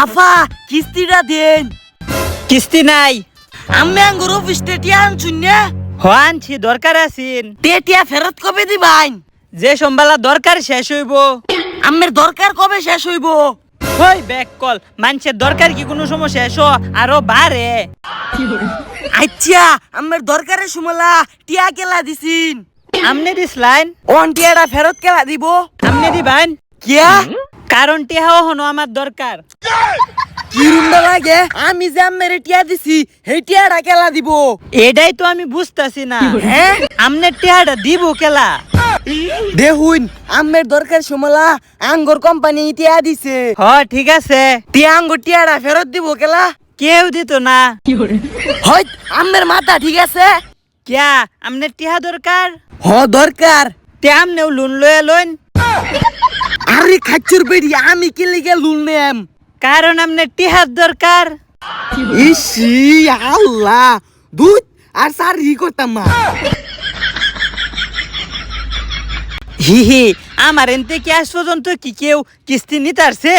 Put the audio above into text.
আফা কিস্তিটা দেন। কিস্তি নাই। আমি আঙ্গুর অফিস টেটিয়া আনছুন না, হওয়ানছি দরকার আছিন। টেটিয়া ফেরত কবে দিবাইন? যে সম্বালা দরকার শেষ হইব। আমের দরকার কবে শেষ হইব? হই ব্যাক কল, মানুষের দরকার কি কোনো সময় শেষ হ আরো বাড়ে। আচ্ছা আমের দরকারের সময়লা টিয়া কেলা দিছিন, আমনে দিসলাইন, ওন টিয়াটা ফেরত কেলা দিব? আমনে দিবাইন। কিয়া? কারণ টিহাও হনো আমার দরকার। কি রুমটা লাগে? আমি যে আমের টিয়া দিছি সেই টিয়াটা কেলা দিব? এটাই তো আমি বুঝতাছি না। হ্যাঁ আমনে টিহাটা দিব কেলা? দেখুন আমের দরকার সময়লা আঙ্গুর কোম্পানি টিয়া দিছে, হ ঠিক আছে। টিয়া আঙ্গুর টিয়াটা ফেরত দিব কেলা? কেউ দিত না। হয়ত আমের মাথা ঠিক আছে? কিয়া আমনে টিহা দরকার? হ দরকার। তে আমনেও লোন লয়ে লইন। আরে খাচ্চুর বেরি আমি কি লিগে লুল নেম? কারণ আমনে টিহার দরকার। ইসি আল্লাহ দুধ আর সার ই করতাম মা। হি হি, আমার এনতে কি আজ পর্যন্ত কি কেউ কিস্তি নিতে আসছে?